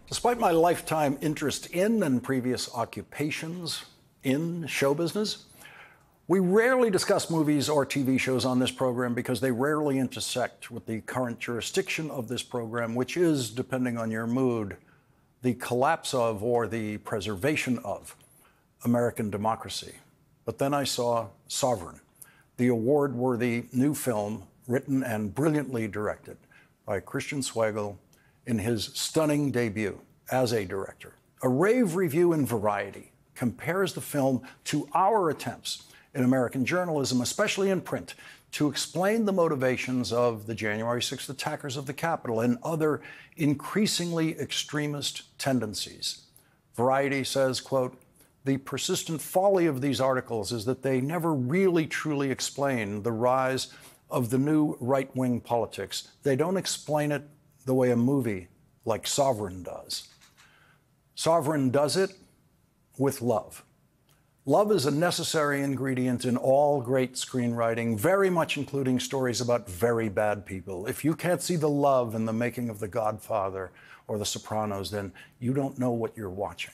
Despite my lifetime interest in and previous occupations in show business, we rarely discuss movies or TV shows on this program because they rarely intersect with the current jurisdiction of this program, which is, depending on your mood, the collapse of or the preservation of American democracy. But then I saw Sovereign, the award-worthy new film written and brilliantly directed by Christian Swagel in his stunning debut as a director. A rave review in Variety compares the film to our attempts in American journalism, especially in print, to explain the motivations of the January 6th attackers of the Capitol and other increasingly extremist tendencies. Variety says, quote, "The persistent folly of these articles is that they never really truly explain the rise of the new right-wing politics. They don't explain it the way a movie like Sovereign does." Sovereign does it with love. Love is a necessary ingredient in all great screenwriting, very much including stories about very bad people. If you can't see the love in the making of The Godfather or The Sopranos, then you don't know what you're watching.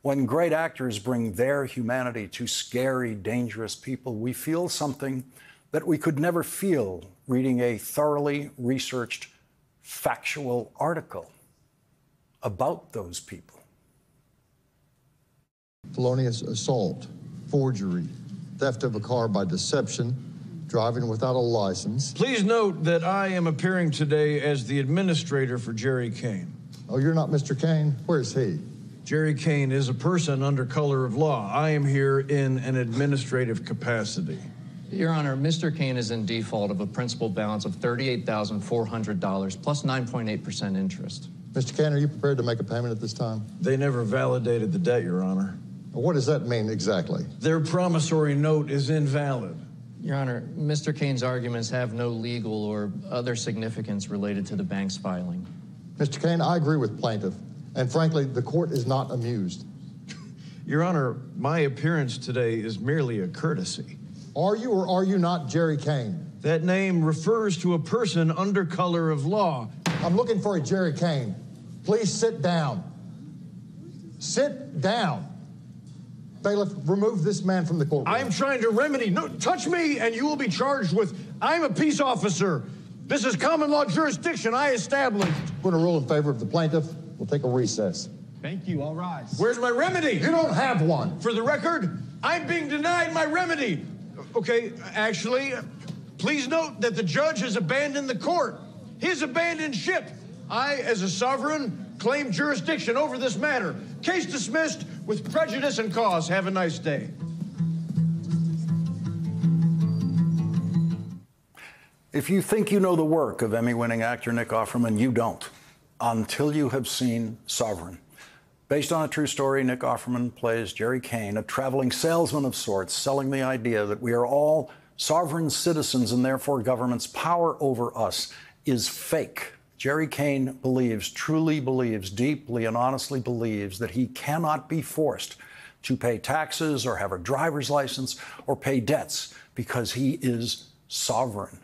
When great actors bring their humanity to scary, dangerous people, we feel something that we could never feel reading a thoroughly researched, factual article about those people. Felonious assault, forgery, theft of a car by deception, driving without a license. Please note that I am appearing today as the administrator for Jerry Kane. Oh, you're not Mr. Kane? Where's he? Jerry Kane is a person under color of law. I am here in an administrative capacity. Your Honor, Mr. Kane is in default of a principal balance of $38,400 plus 9.8% interest. Mr. Kane, are you prepared to make a payment at this time? They never validated the debt, Your Honor. What does that mean exactly? Their promissory note is invalid. Your Honor, Mr. Kane's arguments have no legal or other significance related to the bank's filing. Mr. Kane, I agree with plaintiff, and frankly, the court is not amused. Your Honor, my appearance today is merely a courtesy. Are you or are you not Jerry Kane? That name refers to a person under color of law. I'm looking for a Jerry Kane. Please sit down. Sit down. Bailiff, remove this man from the courtroom. I'm trying to remedy. No, touch me and you will be charged with, I'm a peace officer. This is common law jurisdiction I established. We're going to rule in favor of the plaintiff. We'll take a recess. Thank you. All rise. Where's my remedy? You don't have one. For the record, I'm being denied my remedy. Okay, actually, please note that the judge has abandoned the court. His abandoned ship. I, as a sovereign, claim jurisdiction over this matter. Case dismissed with prejudice and cause. Have a nice day. If you think you know the work of Emmy-winning actor Nick Offerman, you don't, until you have seen Sovereign. Based on a true story, Nick Offerman plays Jerry Kane, a traveling salesman of sorts, selling the idea that we are all sovereign citizens and therefore government's power over us is fake. Jerry Kane believes, truly believes, deeply and honestly believes that he cannot be forced to pay taxes or have a driver's license or pay debts because he is sovereign.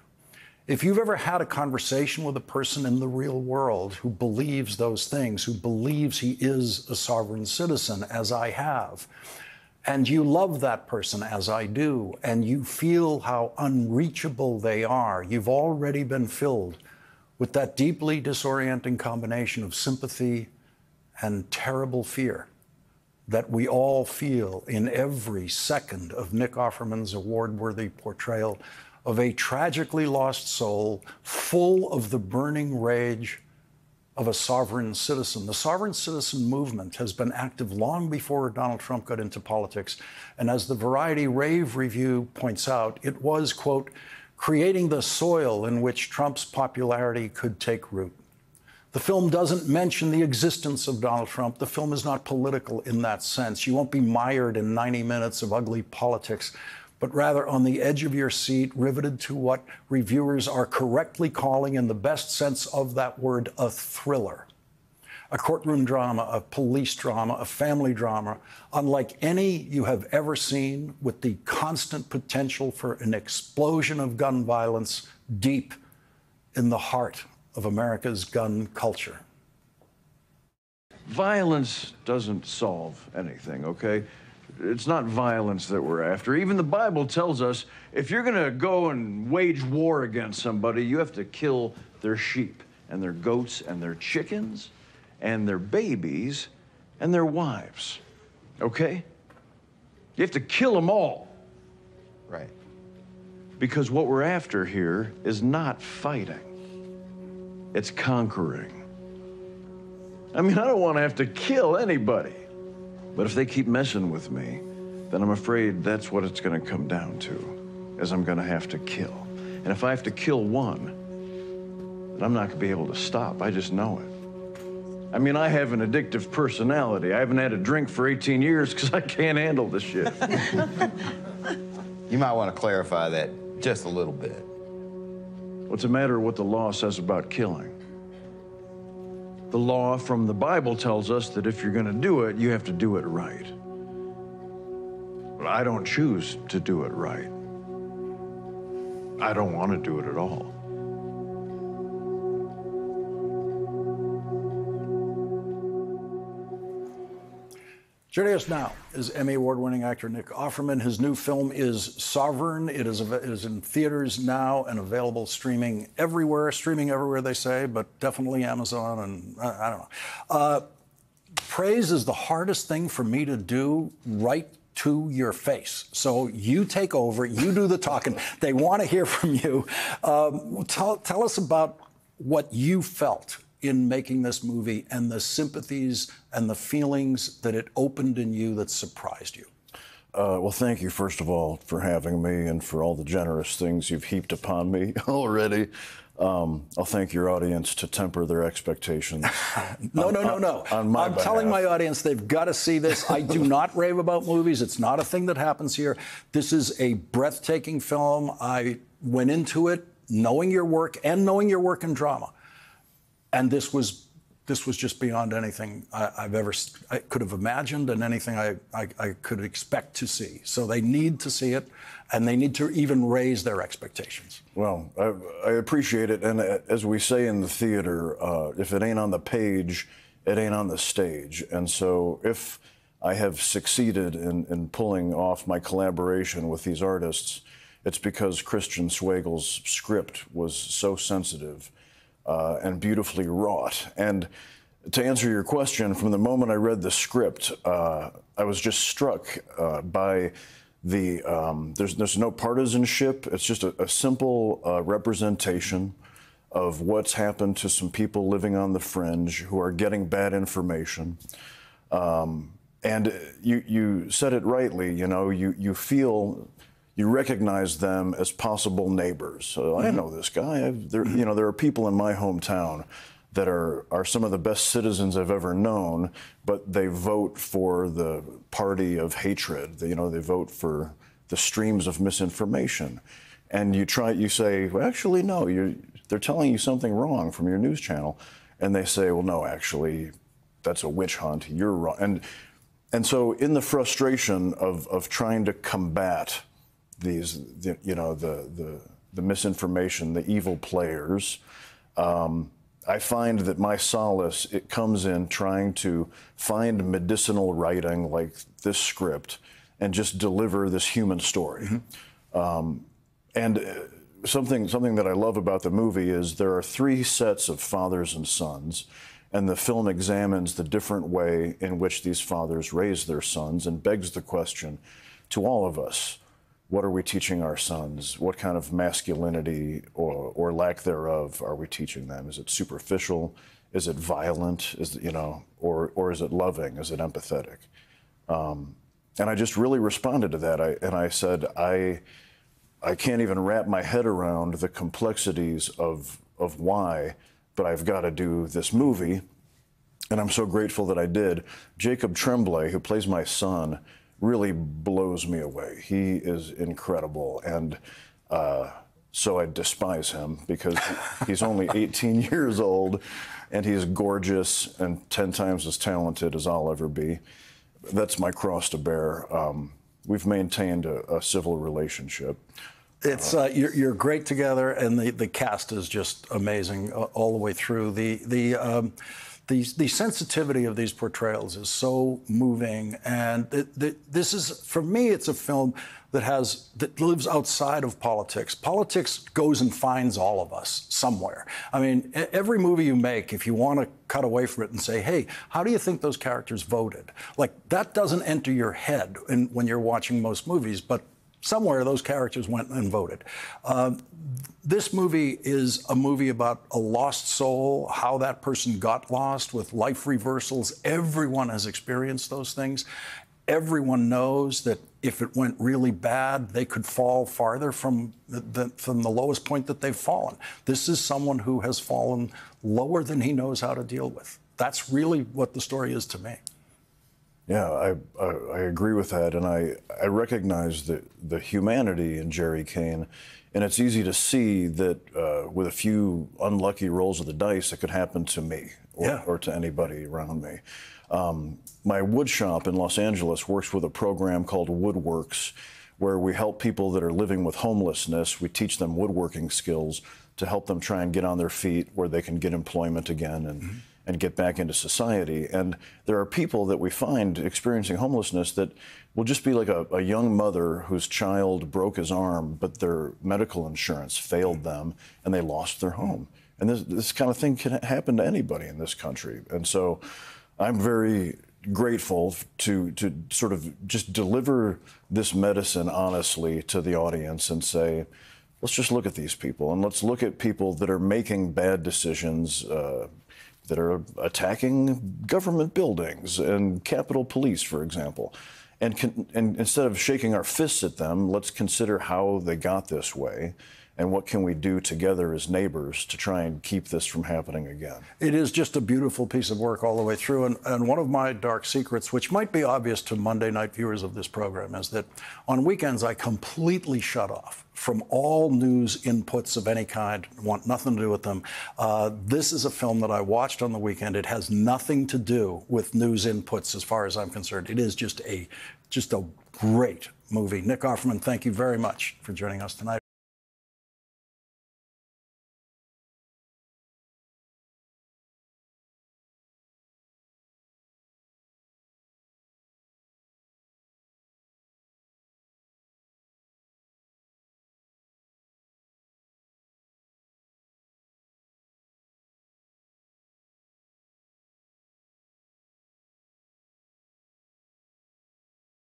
If you've ever had a conversation with a person in the real world who believes those things, who believes he is a sovereign citizen, as I have, and you love that person, as I do, and you feel how unreachable they are, you've already been filled with that deeply disorienting combination of sympathy and terrible fear that we all feel in every second of Nick Offerman's award-worthy portrayal of a tragically lost soul full of the burning rage of a sovereign citizen. The sovereign citizen movement has been active long before Donald Trump got into politics. And as the Variety Rave Review points out, it was, quote, creating the soil in which Trump's popularity could take root. The film doesn't mention the existence of Donald Trump. The film is not political in that sense. You won't be mired in 90 minutes of ugly politics, but rather on the edge of your seat, riveted to what reviewers are correctly calling, in the best sense of that word, a thriller. A courtroom drama, a police drama, a family drama, unlike any you have ever seen, with the constant potential for an explosion of gun violence deep in the heart of America's gun culture. violence doesn't solve anything, okay? It's not violence that we're after. Even the Bible tells us if you're gonna go and wage war against somebody, you have to kill their sheep and their goats and their chickens and their babies and their wives, okay? You have to kill them all. Right. Because what we're after here is not fighting. It's conquering. I mean, I don't want to have to kill anybody. But if they keep messing with me, then I'm afraid that's what it's going to come down to, is I'm going to have to kill. And if I have to kill one, then I'm not going to be able to stop. I just know it. I mean, I have an addictive personality. I haven't had a drink for 18 years because I can't handle this shit. You might want to clarify that just a little bit. What's the matter with what the law says about killing? The law from the Bible tells us that if you're going to do it, you have to do it right. But I don't choose to do it right. I don't want to do it at all. Joining us now is Emmy Award-winning actor Nick Offerman. His new film is Sovereign. It is in theaters now and available streaming everywhere, they say, but definitely Amazon and I don't know. Praise is the hardest thing for me to do right to your face. So you take over, you do the talking. They want to hear from you. Tell us about what you felt in making this movie and the sympathies and the feelings that it opened in you that surprised you. Well, thank you, first of all, for having me and for all the generous things you've heaped upon me already. I'll thank your audience to temper their expectations. No. On my I'm behalf. telling my audience they've got to see this. I do not rave about movies. It's not a thing that happens here. This is a breathtaking film. I went into it knowing your work and knowing your work in drama. And this was just beyond anything I could have imagined and anything I could expect to see. So they need to see it, and they need to even raise their expectations. Well, I appreciate it. And as we say in the theater, if it ain't on the page, it ain't on the stage. And so if I have succeeded in pulling off my collaboration with these artists, it's because Christian Swagle's script was so sensitive and beautifully wrought. And to answer your question, from the moment I read the script, I was just struck by the, there's no partisanship. It's just a simple representation of what's happened to some people living on the fringe who are getting bad information. And you said it rightly, you know, you feel, you recognize them as possible neighbors. So I know this guy. There are people in my hometown that are some of the best citizens I've ever known, but they vote for the party of hatred. They vote for the streams of misinformation. And you say, well, actually, no, they're telling you something wrong from your news channel. And they say, well, no, actually, that's a witch hunt. You're wrong. And so in the frustration of trying to combat the misinformation, the evil players, I find that my solace, it comes in trying to find medicinal writing like this script and just deliver this human story. And something that I love about the movie is there are 3 sets of fathers and sons, and the film examines the different way in which these fathers raise their sons and begs the question to all of us, what are we teaching our sons? What kind of masculinity or lack thereof are we teaching them? Is it superficial? Is it violent? Or is it loving? Is it empathetic? And I just really responded to that. I said, I can't even wrap my head around the complexities of why, but I've got to do this movie. And I'm so grateful that I did. Jacob Tremblay, who plays my son, really blows me away. He is incredible. And so I despise him because he's only 18 years old and he's gorgeous and 10 times as talented as I'll ever be. That's my cross to bear. We've maintained a civil relationship. It's you're great together, and the cast is just amazing all the way through. The the sensitivity of these portrayals is so moving, and this is, for me, it's a film that lives outside of politics. Politics goes and finds all of us somewhere. I mean, every movie you make, if you want to cut away from it and say, hey, how do you think those characters voted? Like, that doesn't enter your head when you're watching most movies, but somewhere those characters went and voted. This movie is a movie about a lost soul, how that person got lost with life reversals. Everyone has experienced those things. Everyone knows that if it went really bad, they could fall farther from the lowest point that they've fallen. This is someone who has fallen lower than he knows how to deal with. That's really what the story is to me. Yeah, I agree with that, and I recognize the humanity in Jerry Kane, and it's easy to see that with a few unlucky rolls of the dice, it could happen to me or to anybody around me. My wood shop in Los Angeles works with a program called Woodworks, where we help people that are living with homelessness. We teach them woodworking skills to help them try and get on their feet where they can get employment again and get back into society. And there are people that we find experiencing homelessness that will just be like a young mother whose child broke his arm, but their medical insurance failed them and they lost their home. And this kind of thing can happen to anybody in this country. And so I'm very grateful to sort of just deliver this medicine honestly to the audience and say, let's just look at these people, and let's look at people that are making bad decisions, that are attacking government buildings and Capitol Police, for example. And instead of shaking our fists at them, let's consider how they got this way and what can we do together as neighbors to try and keep this from happening again. It is just a beautiful piece of work all the way through. And one of my dark secrets, which might be obvious to Monday night viewers of this program, is that on weekends I completely shut off from all news inputs of any kind, want nothing to do with them. This is a film that I watched on the weekend. It has nothing to do with news inputs as far as I'm concerned. It is just a great movie. Nick Offerman, thank you very much for joining us tonight.